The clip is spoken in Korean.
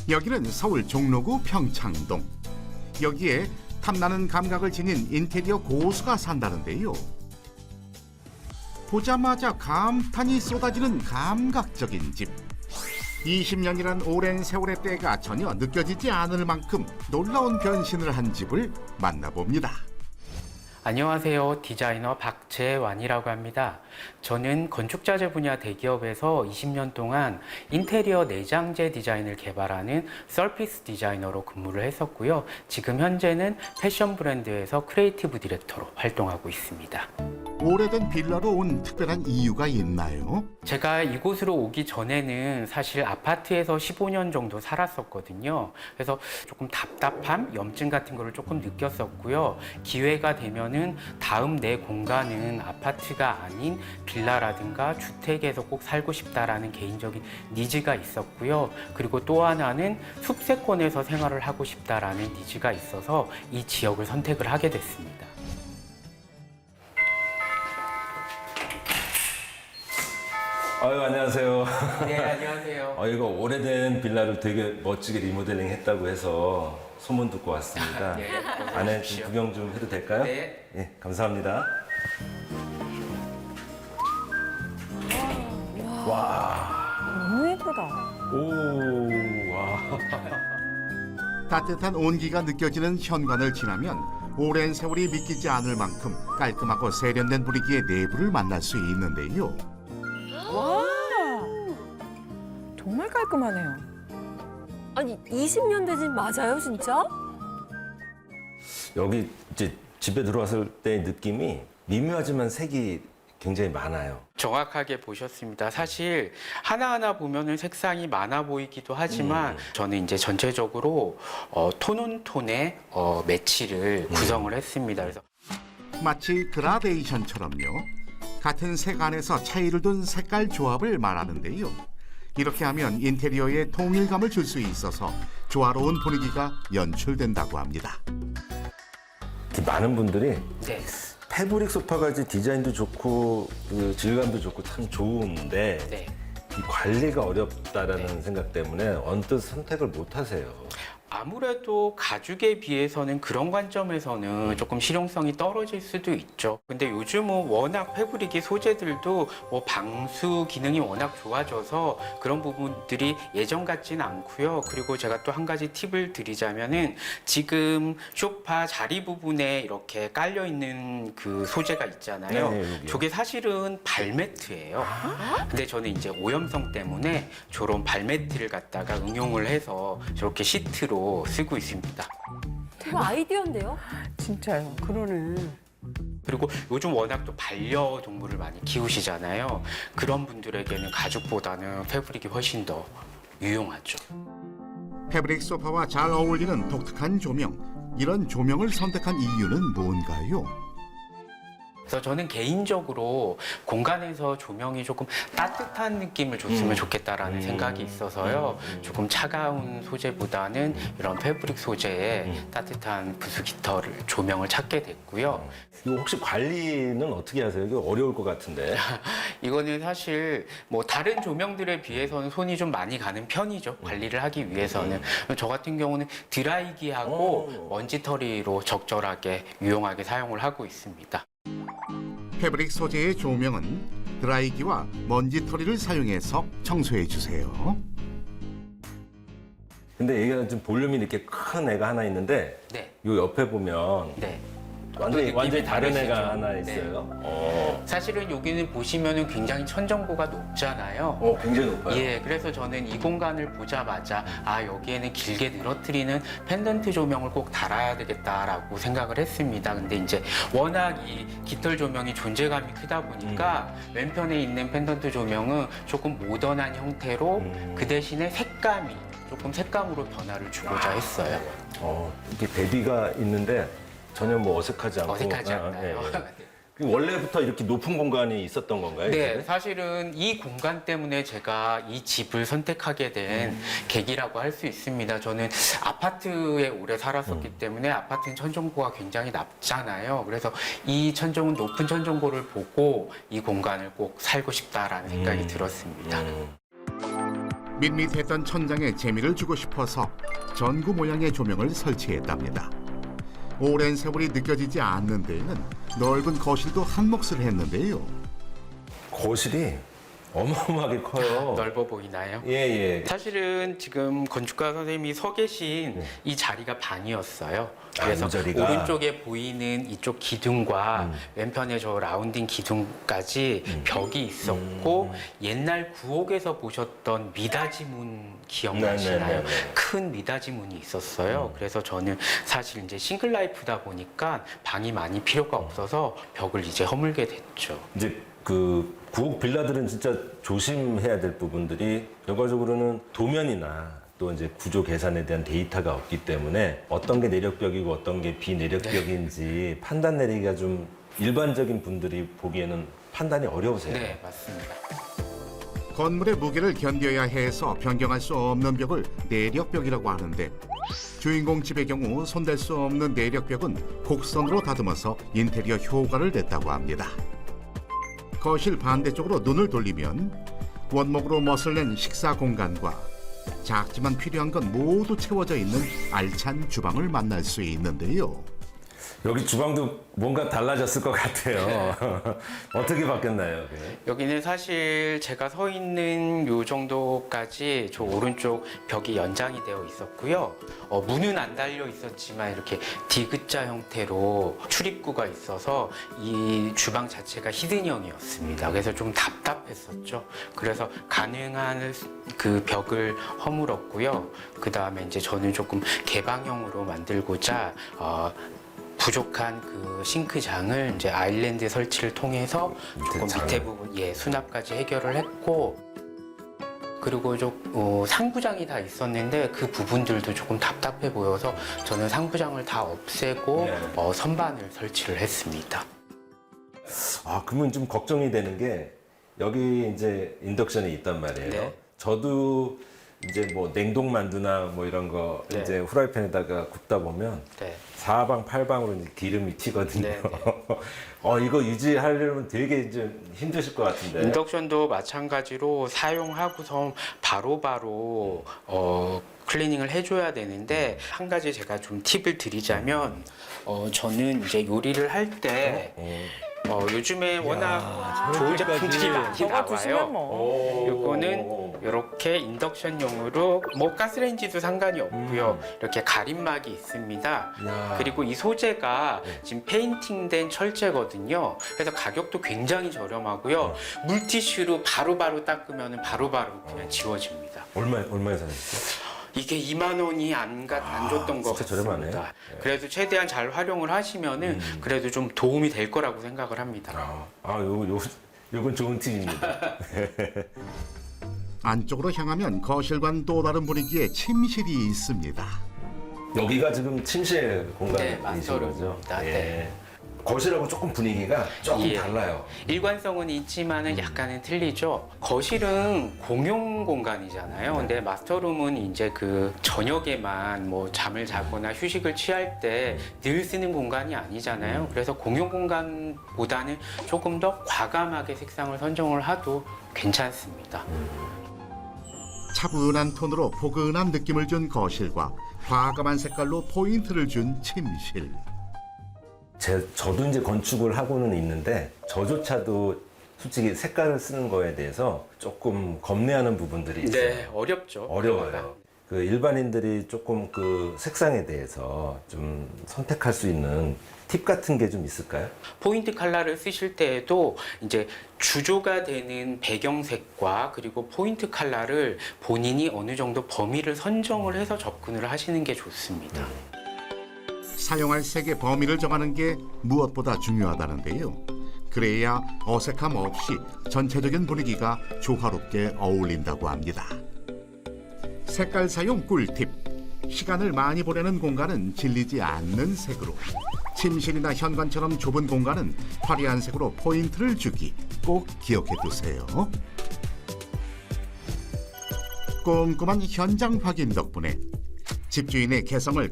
여기는 서울 종로구 평창동. 여기에 탐나는 감각을 지닌 인테리어 고수가 산다는데요. 보자마자 감탄이 쏟아지는 감각적인 집. 20년이란 오랜 세월의 때가 전혀 느껴지지 않을 만큼 놀라운 변신을 한 집을 만나봅니다. 안녕하세요. 디자이너 박재완이라고 합니다. 저는 건축자재 분야 대기업에서 20년 동안 인테리어 내장재 디자인을 개발하는 서피스 디자이너로 근무를 했었고요. 지금 현재는 패션 브랜드에서 크리에이티브 디렉터로 활동하고 있습니다. 오래된 빌라로 온 특별한 이유가 있나요? 제가 이곳으로 오기 전에는 사실 아파트에서 15년 정도 살았었거든요. 그래서 조금 답답함, 염증 같은 거를 조금 느꼈었고요. 기회가 되면은 다음 내 공간은 아파트가 아닌 빌라라든가 주택에서 꼭 살고 싶다라는 개인적인 니즈가 있었고요. 그리고 또 하나는 숲세권에서 생활을 하고 싶다라는 니즈가 있어서 이 지역을 선택을 하게 됐습니다. 아유, 안녕하세요. 네, 안녕하세요. 이거 오래된 빌라를 되게 멋지게 리모델링 했다고 해서 소문 듣고 왔습니다. 네, 안에 좀 구경 좀 해도 될까요? 네. 예, 감사합니다. 너무 예쁘다. 오, 와. 따뜻한 온기가 느껴지는 현관을 지나면 오랜 세월이 믿기지 않을 만큼 깔끔하고 세련된 분위기의 내부를 만날 수 있는데요. 와, 정말 깔끔하네요. 아니 20년 된 집 맞아요 진짜? 여기 이제 집에 들어왔을 때 느낌이 미묘하지만 색이 굉장히 많아요. 정확하게 보셨습니다. 사실 하나하나 보면은 색상이 많아 보이기도 하지만 저는 이제 전체적으로 톤온톤의 매치를 구성을 했습니다. 그래서 마치 그라데이션처럼요. 같은 색 안에서 차이를 둔 색깔 조합을 말하는데요. 이렇게 하면 인테리어에 통일감을 줄 수 있어서 조화로운 분위기가 연출된다고 합니다. 많은 분들이 네. 패브릭 소파가 이제 디자인도 좋고 그 질감도 좋고 참 좋은데 네. 이 관리가 어렵다라는 생각 때문에 언뜻 선택을 못 하세요. 아무래도 가죽에 비해서는 그런 관점에서는 조금 실용성이 떨어질 수도 있죠. 근데 요즘은 워낙 패브릭의 소재들도 뭐 방수 기능이 워낙 좋아져서 그런 부분들이 예전 같진 않고요. 그리고 제가 또 한 가지 팁을 드리자면은 지금 소파 자리 부분에 이렇게 깔려 있는 그 소재가 있잖아요. 네, 여기요. 저게 사실은 발매트예요. 근데 저는 이제 오염성 때문에 저런 발매트를 갖다가 응용을 해서 저렇게 시트로 쓰고 있습니다. 되게 아이디어인데요? 진짜요. 그러네. 그리고 요즘 워낙 또 반려동물을 많이 키우시잖아요. 그런 분들에게는 가죽보다는 패브릭이 훨씬 더 유용하죠. 패브릭 소파와 잘 어울리는 독특한 조명. 이런 조명을 선택한 이유는 뭔가요? 그래서 저는 개인적으로 공간에서 조명이 조금 따뜻한 느낌을 줬으면 좋겠다라는 생각이 있어서요. 조금 차가운 소재보다는 이런 패브릭 소재의 따뜻한 부수 깃털을 조명을 찾게 됐고요. 이거 혹시 관리는 어떻게 하세요? 이거 어려울 것 같은데. 이거는 사실 뭐 다른 조명들에 비해서는 손이 좀 많이 가는 편이죠. 관리를 하기 위해서는. 저 같은 경우는 드라이기하고 먼지털이로 적절하게 유용하게 사용을 하고 있습니다. 패브릭 소재의 조명은 드라이기와 먼지털이를 사용해서 청소해 주세요. 근데 얘가 좀 볼륨이 이렇게 큰 애가 하나 있는데 네. 요 옆에 보면 네. 완전히 다른 다르시죠? 애가 하나 네. 있어요. 사실은 여기는 보시면은 굉장히 천정고가 높잖아요. 굉장히 높아요. 예, 그래서 저는 이 공간을 보자마자 여기에는 길게 늘어뜨리는 펜던트 조명을 꼭 달아야 되겠다라고 생각을 했습니다. 근데 이제 워낙 이 깃털 조명이 존재감이 크다 보니까 왼편에 있는 펜던트 조명은 조금 모던한 형태로 그 대신에 색감이 조금 색감으로 변화를 주고자 했어요. 이렇게 대비가 있는데 전혀 뭐 어색하지 않고. 어색하지 않나요? 그럼 원래부터 이렇게 높은 공간이 있었던 건가요? 네, 집에? 사실은 이 공간 때문에 제가 이 집을 선택하게 된 계기라고 할 수 있습니다. 저는 아파트에 오래 살았었기 때문에 아파트는 천정고가 굉장히 낮잖아요. 그래서 이 높은 천정고를 보고 이 공간을 꼭 살고 싶다라는 생각이 들었습니다. 밋밋했던 천장에 재미를 주고 싶어서 전구 모양의 조명을 설치했답니다. 오랜 세월이 느껴지지 않는 데에는 넓은 거실도 한몫을 했는데요. 거실이 어마어마하게 커요. 넓어 보이나요? 예, 예. 사실은 지금 건축가 선생님이 서 계신 이 자리가 방이었어요. 그래서 이 자리가? 오른쪽에 보이는 이쪽 기둥과 왼편에 저 라운딩 기둥까지 벽이 있었고 옛날 구옥에서 보셨던 미닫이 문 기억나시나요? 네네네네. 큰 미닫이 문이 있었어요. 그래서 저는 사실 이제 싱글 라이프다 보니까 방이 많이 필요가 없어서 벽을 이제 허물게 됐죠. 이제 그 구옥 빌라들은 진짜 조심해야 될 부분들이 결과적으로는 도면이나 또 이제 구조 계산에 대한 데이터가 없기 때문에 어떤 게 내력벽이고 어떤 게 비내력벽인지 판단 내리기가 좀 일반적인 분들이 보기에는 판단이 어려우세요. 네, 맞습니다. 건물의 무게를 견뎌야 해서 변경할 수 없는 벽을 내력벽이라고 하는데 주인공 집의 경우 손댈 수 없는 내력벽은 곡선으로 다듬어서 인테리어 효과를 냈다고 합니다. 거실 반대쪽으로 눈을 돌리면 원목으로 멋을 낸 식사 공간과 작지만 필요한 건 모두 채워져 있는 알찬 주방을 만날 수 있는데요. 여기 주방도 뭔가 달라졌을 것 같아요. 어떻게 바뀌었나요? 그게? 여기는 사실 제가 서 있는 요 정도까지 저 오른쪽 벽이 연장이 되어 있었고요. 문은 안 달려 있었지만 이렇게 디귿자 형태로 출입구가 있어서 이 주방 자체가 히든형이었습니다. 그래서 좀 답답했었죠. 그래서 가능한 그 벽을 허물었고요. 그 다음에 이제 저는 조금 개방형으로 만들고자 부족한 그 싱크장을 이제 아일랜드 설치를 통해서 조금 장을. 밑에 부분 수납까지 해결을 했고, 그리고 상부장이 다 있었는데 그 부분들도 조금 답답해 보여서 저는 상부장을 다 없애고 네. 선반을 설치를 했습니다. 아, 그러면 좀 걱정이 되는 게 여기 이제 인덕션이 있단 말이에요. 네. 저도 이제 뭐 냉동 만두나 뭐 이런 거 네. 이제 후라이팬에다가 굽다 보면 네. 사방 팔방으로 이제 기름이 튀거든요. 네, 이거 유지하려면 되게 좀 힘드실 것 같은데. 인덕션도 마찬가지로 사용하고서 바로바로 클리닝을 해줘야 되는데, 한 가지 제가 좀 팁을 드리자면 저는 이제 요리를 할 때 요즘에 워낙 좋은 제품들이 많이 저거 드시면 나와요. 뭐. 요거는 이렇게 인덕션용으로 뭐 가스레인지도 상관이 없고요. 이렇게 가림막이 있습니다. 야. 그리고 이 소재가 지금 페인팅된 철제거든요. 그래서 가격도 굉장히 저렴하고요. 물티슈로 바로바로 닦으면 바로바로 그냥 지워집니다. 얼마에 사셨어요? 이게 2만 원이 안 줬던 것 진짜 같습니다. 저렴하네요. 그래도 최대한 잘 활용을 하시면은 그래도 좀 도움이 될 거라고 생각을 합니다. 요건 좋은 팁입니다. 안쪽으로 향하면 거실과는 또 다른 분위기의 침실이 있습니다. 여기가 지금 침실 네, 공간이신 마스터룸입니다. 거죠? 네. 거실하고 조금 분위기가 조금 예. 달라요. 일관성은 있지만은 약간은 틀리죠. 거실은 공용 공간이잖아요. 근데 마스터룸은 이제 그 저녁에만 뭐 잠을 자거나 휴식을 취할 때 늘 쓰는 공간이 아니잖아요. 그래서 공용 공간보다는 조금 더 과감하게 색상을 선정을 해도 괜찮습니다. 차분한 톤으로 포근한 느낌을 준 거실과 과감한 색깔로 포인트를 준 침실. 저도 이제 건축을 하고는 있는데 저조차도 솔직히 색깔을 쓰는 거에 대해서 조금 겁내하는 부분들이 있어요. 네, 어렵죠. 어려워요. 그 일반인들이 조금 그 색상에 대해서 좀 선택할 수 있는 팁 같은 게 좀 있을까요? 포인트 컬러를 쓰실 때에도 이제 주조가 되는 배경색과 그리고 포인트 컬러를 본인이 어느 정도 범위를 선정을 해서 접근을 하시는 게 좋습니다. 사용할 색의 범위를 정하는 게 무엇보다 중요하다는데요. 그래야 어색함 없이 전체적인 분위기가 조화롭게 어울린다고 합니다. 색깔 사용 꿀팁. 시간을 많이 보내는 공간은 질리지 않는 색으로, 침실이나 현관처럼 좁은 공간은 화려한 색으로 포인트를 주기 꼭 기억해 두세요. 꼼꼼한 현장 확인 덕분에 집주인의 개성을